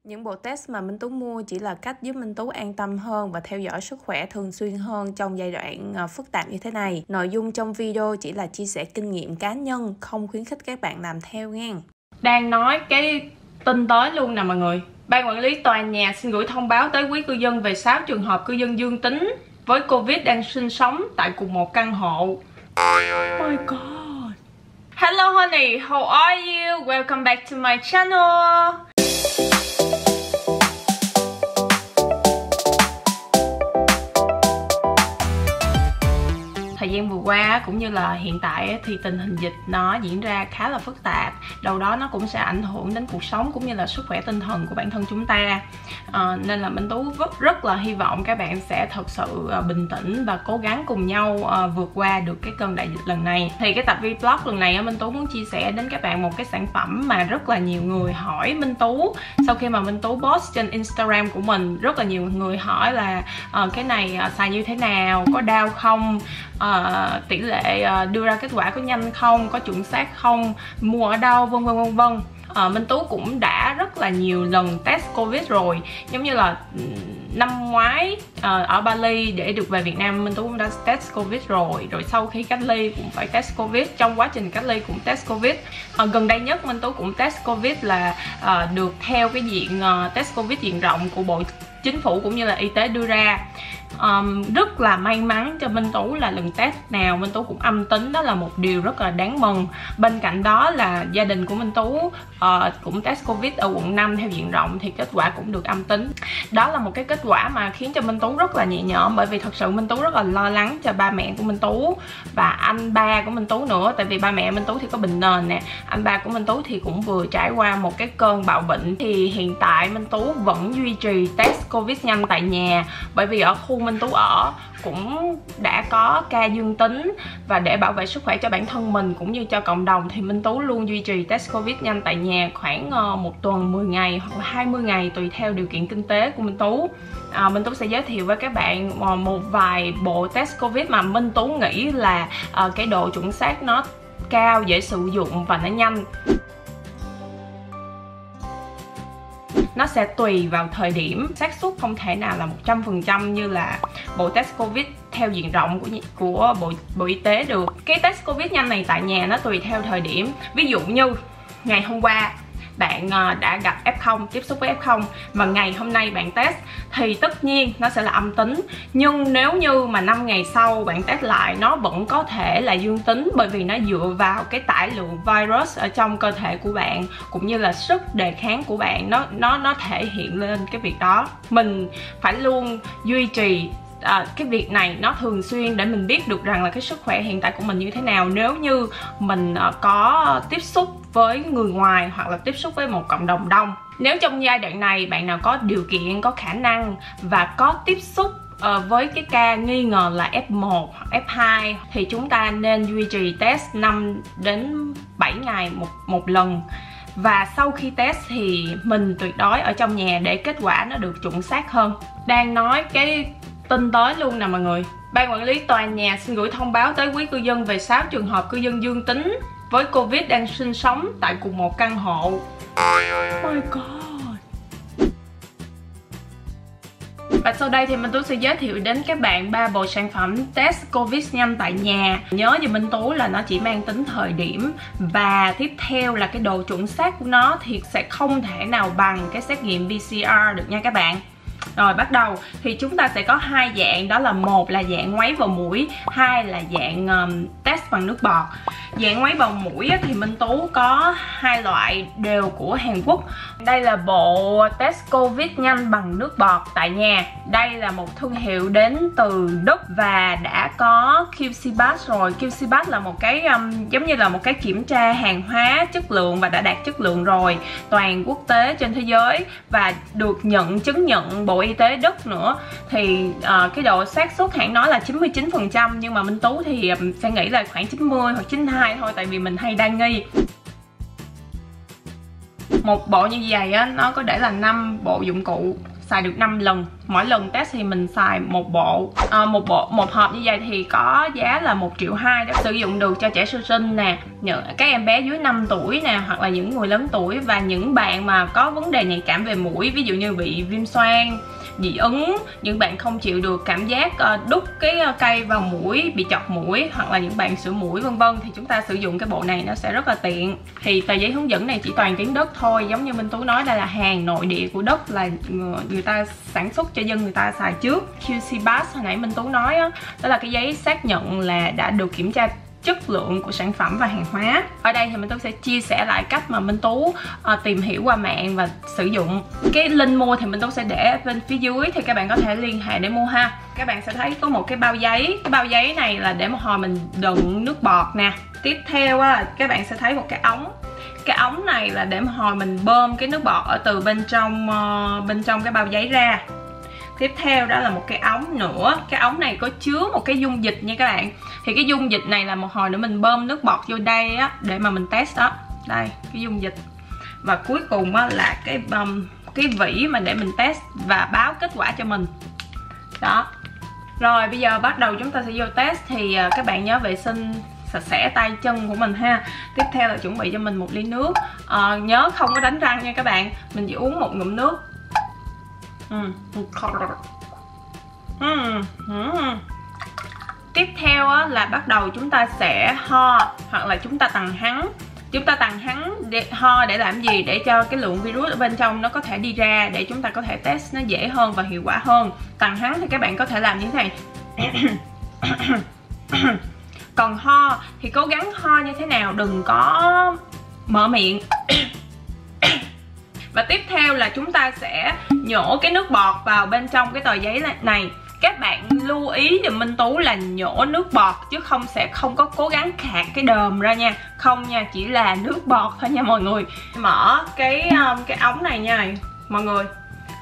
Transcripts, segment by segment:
Những bộ test mà Minh Tú mua chỉ là cách giúp Minh Tú an tâm hơn và theo dõi sức khỏe thường xuyên hơn trong giai đoạn phức tạp như thế này. Nội dung trong video chỉ là chia sẻ kinh nghiệm cá nhân, không khuyến khích các bạn làm theo nha. Đang nói cái tin tới luôn nè mọi người. Ban quản lý tòa nhà xin gửi thông báo tới quý cư dân về 6 trường hợp cư dân dương tính với Covid đang sinh sống tại cùng một căn hộ. Oh my god. Hello honey, how are you? Welcome back to my channel. Thời gian vừa qua cũng như là hiện tại thì tình hình dịch nó diễn ra khá là phức tạp. Đâu đó nó cũng sẽ ảnh hưởng đến cuộc sống cũng như là sức khỏe tinh thần của bản thân chúng ta. Nên là Minh Tú rất là hy vọng các bạn sẽ thật sự bình tĩnh và cố gắng cùng nhau vượt qua được cái cơn đại dịch lần này. Thì cái tập vlog lần này Minh Tú muốn chia sẻ đến các bạn một cái sản phẩm mà rất là nhiều người hỏi Minh Tú. Sau khi mà Minh Tú post trên Instagram của mình, rất là nhiều người hỏi là cái này xài như thế nào, có đau không, tỷ lệ đưa ra kết quả có nhanh không, có chuẩn xác không, mua ở đâu, vân vân vân vân. Minh Tú cũng đã rất là nhiều lần test Covid rồi. Giống như là năm ngoái ở Bali để được về Việt Nam, Minh Tú cũng đã test Covid rồi. Rồi sau khi cách ly cũng phải test Covid, trong quá trình cách ly cũng test Covid. Gần đây nhất Minh Tú cũng test Covid là được theo cái diện test Covid diện rộng của Bộ Chính phủ cũng như là Y tế đưa ra. Rất là may mắn cho Minh Tú là lần test nào Minh Tú cũng âm tính, đó là một điều rất là đáng mừng. Bên cạnh đó là gia đình của Minh Tú cũng test Covid ở quận 5 theo diện rộng thì kết quả cũng được âm tính. Đó là một cái kết quả mà khiến cho Minh Tú rất là nhẹ nhõm, bởi vì thật sự Minh Tú rất là lo lắng cho ba mẹ của Minh Tú và anh ba của Minh Tú nữa. Tại vì ba mẹ Minh Tú thì có bệnh nền nè, anh ba của Minh Tú thì cũng vừa trải qua một cái cơn bạo bệnh. Thì hiện tại Minh Tú vẫn duy trì test Covid nhanh tại nhà, bởi vì ở khu Minh Tú ở cũng đã có ca dương tính, và để bảo vệ sức khỏe cho bản thân mình cũng như cho cộng đồng thì Minh Tú luôn duy trì test Covid nhanh tại nhà khoảng một tuần 10 ngày hoặc là 20 ngày tùy theo điều kiện kinh tế của Minh Tú. Minh Tú sẽ giới thiệu với các bạn một vài bộ test Covid mà Minh Tú nghĩ là cái độ chuẩn xác nó cao, dễ sử dụng và nó nhanh. Nó sẽ tùy vào thời điểm, xác suất không thể nào là 100% như là bộ test Covid theo diện rộng của Bộ Y tế được. Cái test Covid nhanh này tại nhà nó tùy theo thời điểm. Ví dụ như ngày hôm qua bạn đã gặp F0, tiếp xúc với F0 và ngày hôm nay bạn test thì tất nhiên nó sẽ là âm tính. Nhưng nếu như mà 5 ngày sau bạn test lại, nó vẫn có thể là dương tính, bởi vì nó dựa vào cái tải lượng virus ở trong cơ thể của bạn cũng như là sức đề kháng của bạn, nó thể hiện lên cái việc đó. Mình phải luôn duy trì cái việc này nó thường xuyên để mình biết được rằng là cái sức khỏe hiện tại của mình như thế nào nếu như mình có tiếp xúc với người ngoài hoặc là tiếp xúc với một cộng đồng đông. Nếu trong giai đoạn này bạn nào có điều kiện, có khả năng và có tiếp xúc với cái ca nghi ngờ là F1 hoặc F2 thì chúng ta nên duy trì test 5 đến 7 ngày một lần. Và sau khi test thì mình tuyệt đối ở trong nhà để kết quả nó được chuẩn xác hơn. Đang nói cái tin tới luôn nè mọi người. Ban quản lý tòa nhà xin gửi thông báo tới quý cư dân về 6 trường hợp cư dân dương tính với Covid đang sinh sống tại cùng một căn hộ. Oh my god. Và sau đây thì Minh Tú sẽ giới thiệu đến các bạn 3 bộ sản phẩm test Covid nhanh tại nhà. Nhớ giùm Minh Tú là nó chỉ mang tính thời điểm, và tiếp theo là cái độ chuẩn xác của nó thì sẽ không thể nào bằng cái xét nghiệm PCR được nha các bạn. Rồi bắt đầu thì chúng ta sẽ có hai dạng, đó là một là dạng ngoáy vào mũi, hai là dạng test bằng nước bọt. Dạng ngoáy vào mũi thì Minh Tú có hai loại đều của Hàn Quốc. Đây là bộ test Covid nhanh bằng nước bọt tại nhà. Đây là một thương hiệu đến từ Đức và đã có QC Pass rồi. QC Pass là một cái giống như là một cái kiểm tra hàng hóa chất lượng và đã đạt chất lượng rồi, toàn quốc tế trên thế giới, và được chứng nhận Bộ Y tế Đức nữa. Thì cái độ xác suất hãng nói là 99%, nhưng mà Minh Tú thì sẽ nghĩ là khoảng 90 hoặc 92 thôi, tại vì mình hay đa nghi. Một bộ như vậy á, nó có để là 5 bộ dụng cụ xài được 5 lần. Mỗi lần test thì mình xài một bộ. Một hộp như vậy thì có giá là 1,2 triệu đó. Sử dụng được cho trẻ sơ sinh nè, các em bé dưới 5 tuổi nè, hoặc là những người lớn tuổi, và những bạn mà có vấn đề nhạy cảm về mũi, ví dụ như bị viêm xoang, dị ứng, những bạn không chịu được cảm giác đút cái cây vào mũi, bị chọc mũi, hoặc là những bạn sửa mũi vân vân, thì chúng ta sử dụng cái bộ này nó sẽ rất là tiện. Thì tờ giấy hướng dẫn này chỉ toàn tiếng Đức thôi, giống như Minh Tú nói, đây là hàng nội địa của Đức, là người ta sản xuất cho dân người ta xài trước. QC Pass hồi nãy Minh Tú nói đó là cái giấy xác nhận là đã được kiểm tra chất lượng của sản phẩm và hàng hóa. Ở đây thì Minh Tú sẽ chia sẻ lại cách mà Minh Tú tìm hiểu qua mạng và sử dụng. Cái link mua thì Minh Tú sẽ để bên phía dưới, thì các bạn có thể liên hệ để mua ha. Các bạn sẽ thấy có một cái bao giấy. Cái bao giấy này là để một hồi mình đựng nước bọt nè. Tiếp theo các bạn sẽ thấy một cái ống. Cái ống này là để một hồi mình bơm cái nước bọt ở từ bên trong cái bao giấy ra. Tiếp theo đó là một cái ống nữa. Cái ống này có chứa một cái dung dịch nha các bạn. Thì cái dung dịch này là một hồi nữa mình bơm nước bọt vô đây để mà mình test đó. Đây, cái dung dịch. Và cuối cùng là cái vỉ mà để mình test và báo kết quả cho mình. Đó. Rồi bây giờ bắt đầu chúng ta sẽ vô test. Thì các bạn nhớ vệ sinh sạch sẽ tay chân của mình ha. Tiếp theo là chuẩn bị cho mình một ly nước. Nhớ không có đánh răng nha các bạn. Mình chỉ uống một ngụm nước. Tiếp theo là bắt đầu chúng ta sẽ ho hoặc là chúng ta tằn hắng. Chúng ta tằn hắng ho để làm gì? Để cho cái lượng virus ở bên trong nó có thể đi ra, để chúng ta có thể test nó dễ hơn và hiệu quả hơn. Tằn hắng thì các bạn có thể làm như thế này. Còn ho thì cố gắng ho như thế nào, đừng có mở miệng. Và tiếp theo là chúng ta sẽ nhổ cái nước bọt vào bên trong cái tờ giấy này. Các bạn lưu ý giùm Minh Tú là nhổ nước bọt chứ không có cố gắng khạc cái đờm ra nha. Không nha, chỉ là nước bọt thôi nha mọi người. Mở cái ống này nha mọi người.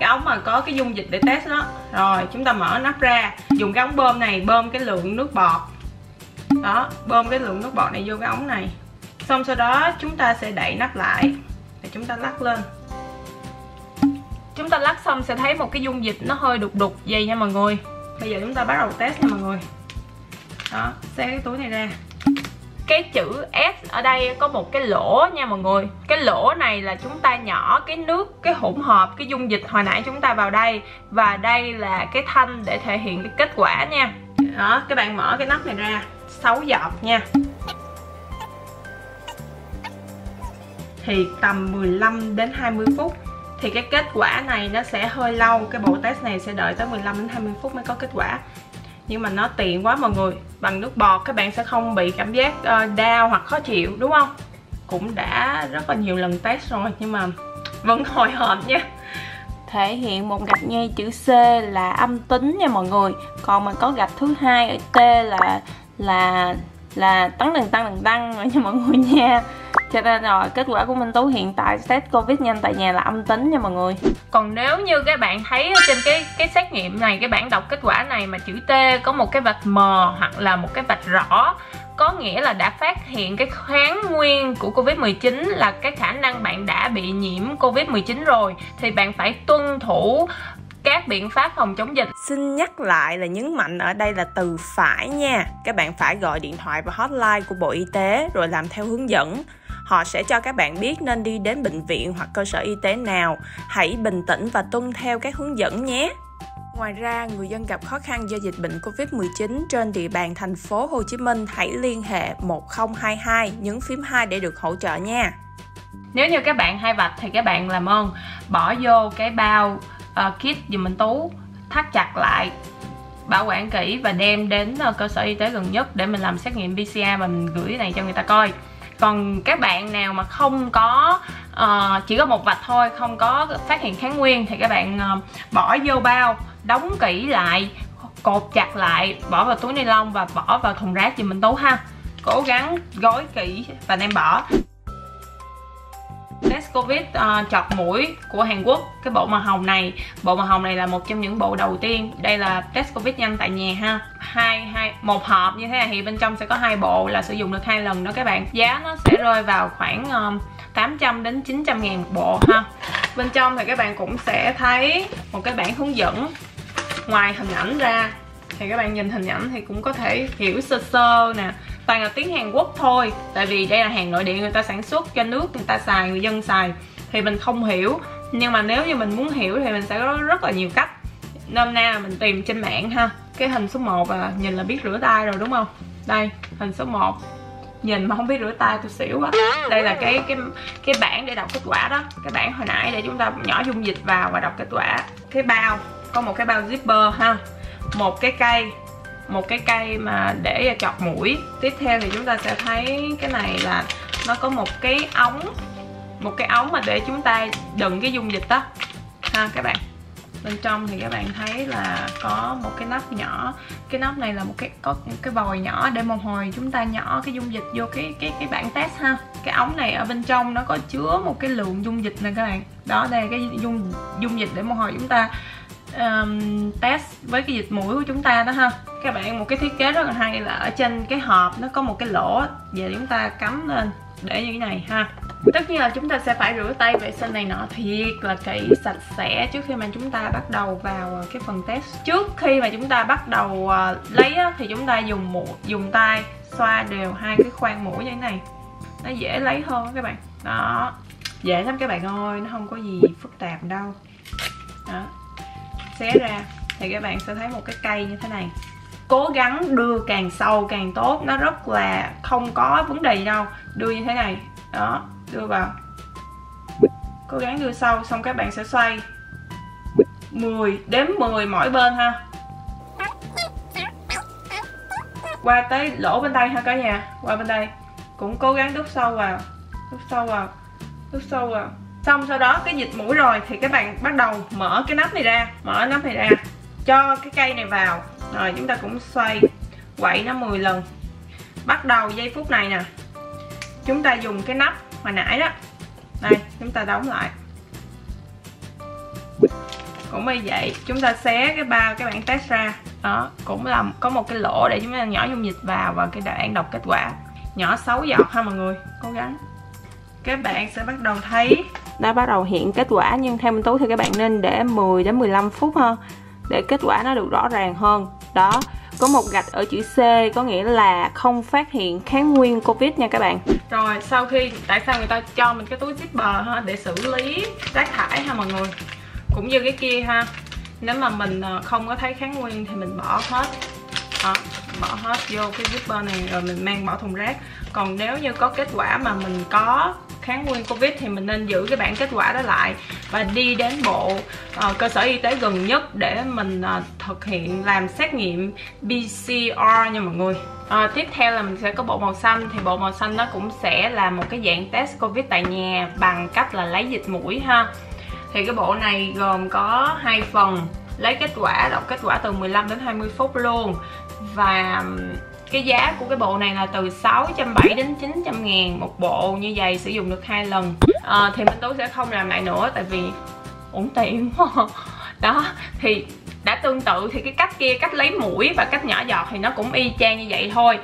Cái ống mà có cái dung dịch để test đó. Rồi chúng ta mở nắp ra. Dùng cái ống bơm này bơm cái lượng nước bọt. Đó, bơm cái lượng nước bọt này vô cái ống này. Xong sau đó chúng ta sẽ đậy nắp lại. Để chúng ta lắc lên. Chúng ta lắc xong sẽ thấy một cái dung dịch nó hơi đục đục vậy nha mọi người. Bây giờ chúng ta bắt đầu test nha mọi người. Đó, xé cái túi này ra. Cái chữ S ở đây có một cái lỗ nha mọi người. Cái lỗ này là chúng ta nhỏ cái nước, cái hỗn hợp, cái dung dịch hồi nãy chúng ta vào đây. Và đây là cái thanh để thể hiện cái kết quả nha. Đó, các bạn mở cái nắp này ra, 6 giọt nha. Thì tầm 15 đến 20 phút. Thì cái kết quả này nó sẽ hơi lâu. Cái bộ test này sẽ đợi tới 15 đến 20 phút mới có kết quả. Nhưng mà nó tiện quá mọi người. Bằng nước bọt các bạn sẽ không bị cảm giác đau hoặc khó chịu, đúng không? Cũng đã rất là nhiều lần test rồi, nhưng mà vẫn hồi hộp nha. Thể hiện một gạch ngay chữ C là âm tính nha mọi người. Còn mà có gạch thứ hai ở T là tăng rồi nha mọi người nha. Cho nên rồi kết quả của Minh Tú hiện tại test Covid nhanh tại nhà là âm tính nha mọi người. Còn nếu như các bạn thấy trên cái xét nghiệm này, cái bảng đọc kết quả này mà chữ T có một cái vạch mờ hoặc là một cái vạch rõ, có nghĩa là đã phát hiện cái kháng nguyên của Covid-19, là cái khả năng bạn đã bị nhiễm Covid-19 rồi, thì bạn phải tuân thủ các biện pháp phòng chống dịch. Xin nhắc lại là nhấn mạnh ở đây là từ phải nha. Các bạn phải gọi điện thoại vào hotline của Bộ Y tế rồi làm theo hướng dẫn. Họ sẽ cho các bạn biết nên đi đến bệnh viện hoặc cơ sở y tế nào. Hãy bình tĩnh và tuân theo các hướng dẫn nhé. Ngoài ra, người dân gặp khó khăn do dịch bệnh Covid-19 trên địa bàn thành phố Hồ Chí Minh hãy liên hệ 1022, nhấn phím 2 để được hỗ trợ nha. Nếu như các bạn hay vạch thì các bạn làm ơn bỏ vô cái bao kit dùm Minh Tú, thắt chặt lại, bảo quản kỹ và đem đến cơ sở y tế gần nhất để mình làm xét nghiệm PCR và mình gửi cái này cho người ta coi. Còn các bạn nào mà không có chỉ có một vạch thôi, không có phát hiện kháng nguyên, thì các bạn bỏ vô bao, đóng kỹ lại, cột chặt lại, bỏ vào túi ni lông và bỏ vào thùng rác giùm Minh Tú ha. Cố gắng gói kỹ và đem bỏ. Test Covid chọc mũi của Hàn Quốc, cái bộ màu hồng này là một trong những bộ đầu tiên. Đây là test Covid nhanh tại nhà ha. Một hộp như thế này thì bên trong sẽ có 2 bộ, là sử dụng được 2 lần đó các bạn. Giá nó sẽ rơi vào khoảng 800 đến 900 ngàn một bộ ha. Bên trong thì các bạn cũng sẽ thấy một cái bảng hướng dẫn. Ngoài hình ảnh ra thì các bạn nhìn hình ảnh thì cũng có thể hiểu sơ sơ nè. Toàn là tiếng Hàn Quốc thôi, tại vì đây là hàng nội địa, người ta sản xuất cho nước người ta xài, người dân xài, thì mình không hiểu. Nhưng mà nếu như mình muốn hiểu thì mình sẽ có rất là nhiều cách. Nôm na mình tìm trên mạng ha. Cái hình số 1 nhìn là biết rửa tay rồi đúng không? Đây, hình số 1. Nhìn mà không biết rửa tay tôi xỉu quá. Đây là cái bảng để đọc kết quả đó. Cái bảng hồi nãy để chúng ta nhỏ dung dịch vào và đọc kết quả. Cái bao, có một cái bao zipper ha. Một cái cây mà để chọc mũi. Tiếp theo thì chúng ta sẽ thấy cái này là nó có một cái ống mà để chúng ta đựng cái dung dịch đó ha các bạn. Bên trong thì các bạn thấy là có một cái nắp nhỏ. Cái nắp này là có một cái vòi nhỏ để một hồi chúng ta nhỏ cái dung dịch vô cái bảng test ha. Cái ống này ở bên trong nó có chứa một cái lượng dung dịch này các bạn. Đó, đây là cái dung dịch để một hồi chúng ta test với cái dịch mũi của chúng ta đó ha. Các bạn, một cái thiết kế rất là hay là ở trên cái hộp nó có một cái lỗ để chúng ta cắm lên để như thế này ha. Tất nhiên là chúng ta sẽ phải rửa tay vệ sinh này nọ thiệt là kỹ, sạch sẽ trước khi mà chúng ta bắt đầu vào cái phần test. Trước khi mà chúng ta bắt đầu lấy thì chúng ta dùng tay xoa đều hai cái khoang mũi như thế này, nó dễ lấy hơn các bạn. Đó, dễ lắm các bạn ơi, nó không có gì phức tạp đâu. Đó, xé ra thì các bạn sẽ thấy một cái cây như thế này. Cố gắng đưa càng sâu càng tốt, nó rất là không có vấn đề gì đâu. Đưa như thế này, đó, đưa vào, cố gắng đưa sâu, xong các bạn sẽ xoay 10 mỗi bên ha, qua tới lỗ bên đây ha cả nhà. Qua bên đây cũng cố gắng đút sâu vào, xong sau đó cái dịch mũi rồi thì các bạn bắt đầu mở cái nắp này ra, cho cái cây này vào, rồi chúng ta cũng xoay quậy nó 10 lần. Bắt đầu giây phút này nè, chúng ta dùng cái nắp hồi nãy đó, đây chúng ta đóng lại. Cũng như vậy, chúng ta xé cái bao cái bảng test ra. Đó, cũng là có một cái lỗ để chúng ta nhỏ dung dịch vào và cái đoạn đọc kết quả. Nhỏ 6 giọt ha mọi người, cố gắng. Các bạn sẽ bắt đầu thấy đã bắt đầu hiện kết quả, nhưng theo Minh Tú thì các bạn nên để 10 đến 15 phút ha, để kết quả nó được rõ ràng hơn. Đó, có một gạch ở chữ C có nghĩa là không phát hiện kháng nguyên Covid nha các bạn. Rồi sau khi, tại sao người ta cho mình cái túi zipper ha, để xử lý rác thải ha mọi người. Cũng như cái kia ha, nếu mà mình không có thấy kháng nguyên thì mình bỏ hết. Đó, bỏ hết vô cái zipper này rồi mình mang bỏ thùng rác. Còn nếu như có kết quả mà mình có kháng nguyên Covid thì mình nên giữ cái bản kết quả đó lại và đi đến bộ cơ sở y tế gần nhất để mình thực hiện làm xét nghiệm PCR nha mọi người. Tiếp theo là mình sẽ có bộ màu xanh, thì bộ màu xanh nó cũng sẽ là một cái dạng test Covid tại nhà bằng cách là lấy dịch mũi ha. Thì cái bộ này gồm có 2 phần, lấy kết quả, đọc kết quả từ 15 đến 20 phút luôn. Và cái giá của cái bộ này là từ 670 đến 900 ngàn một bộ, như vậy sử dụng được 2 lần. Thì Minh Tú sẽ không làm lại nữa tại vì uổng tiền quá. Đó, thì đã tương tự thì cái cách kia, cách lấy mũi và cách nhỏ giọt thì nó cũng y chang như vậy thôi.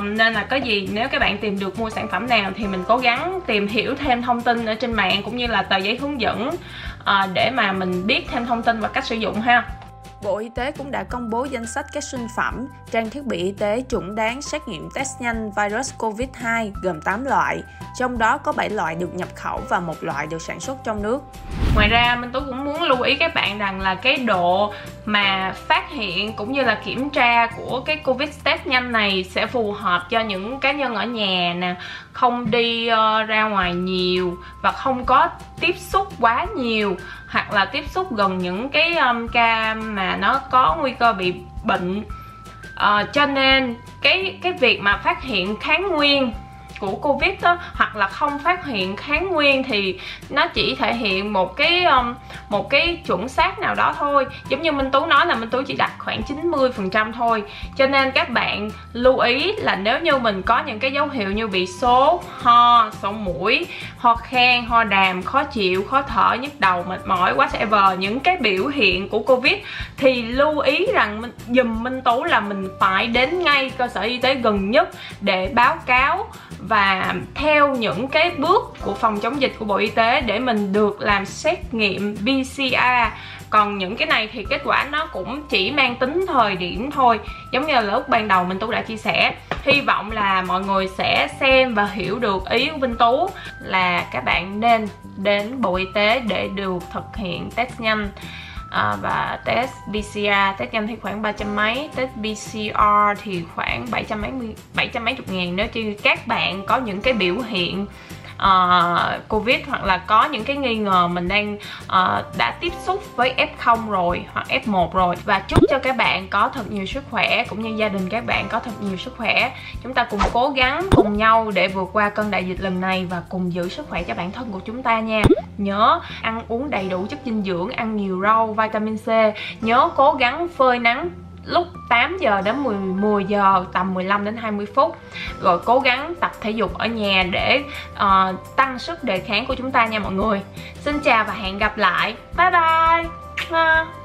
Nên là có gì nếu các bạn tìm được mua sản phẩm nào thì mình cố gắng tìm hiểu thêm thông tin ở trên mạng cũng như là tờ giấy hướng dẫn để mà mình biết thêm thông tin và cách sử dụng ha. Bộ Y tế cũng đã công bố danh sách các sinh phẩm, trang thiết bị y tế chuẩn đoán xét nghiệm test nhanh virus COVID-2 gồm 8 loại, trong đó có 7 loại được nhập khẩu và 1 loại được sản xuất trong nước. Ngoài ra, Minh Tú cũng muốn lưu ý các bạn rằng là cái độ mà phát hiện cũng như là kiểm tra của cái Covid test nhanh này sẽ phù hợp cho những cá nhân ở nhà nè, không đi ra ngoài nhiều và không có tiếp xúc quá nhiều, hoặc là tiếp xúc gần những cái ca mà nó có nguy cơ bị bệnh. Cho nên cái việc mà phát hiện kháng nguyên của Covid đó, hoặc là không phát hiện kháng nguyên thì nó chỉ thể hiện một cái chuẩn xác nào đó thôi. Giống như Minh Tú nói là Minh Tú chỉ đặt khoảng 90% thôi. Cho nên các bạn lưu ý là nếu như mình có những cái dấu hiệu như bị sốt, ho, sổ mũi, ho khan, ho đàm, khó chịu, khó thở, nhức đầu, mệt mỏi, whatever, những cái biểu hiện của Covid thì lưu ý rằng giùm Minh Tú là mình phải đến ngay cơ sở y tế gần nhất để báo cáo và theo những cái bước của phòng chống dịch của Bộ Y tế để mình được làm xét nghiệm PCR. Còn những cái này thì kết quả nó cũng chỉ mang tính thời điểm thôi. Giống như là lúc ban đầu mình Tú đã chia sẻ. Hy vọng là mọi người sẽ xem và hiểu được ý của Minh Tú là các bạn nên đến Bộ Y tế để được thực hiện test nhanh. Và test PCR, test nhanh thì khoảng 300 mấy, test PCR thì khoảng 700 mấy chục ngàn. Nếu như các bạn có những cái biểu hiện Covid hoặc là có những cái nghi ngờ mình đang đã tiếp xúc với F0 rồi hoặc F1 rồi. Và chúc cho các bạn có thật nhiều sức khỏe, cũng như gia đình các bạn có thật nhiều sức khỏe. Chúng ta cùng cố gắng cùng nhau để vượt qua cơn đại dịch lần này và cùng giữ sức khỏe cho bản thân của chúng ta nha. Nhớ ăn uống đầy đủ chất dinh dưỡng, ăn nhiều rau, vitamin C. Nhớ cố gắng phơi nắng lúc 8 giờ đến 10 giờ, tầm 15 đến 20 phút. Rồi cố gắng tập thể dục ở nhà để tăng sức đề kháng của chúng ta nha mọi người. Xin chào và hẹn gặp lại. Bye bye.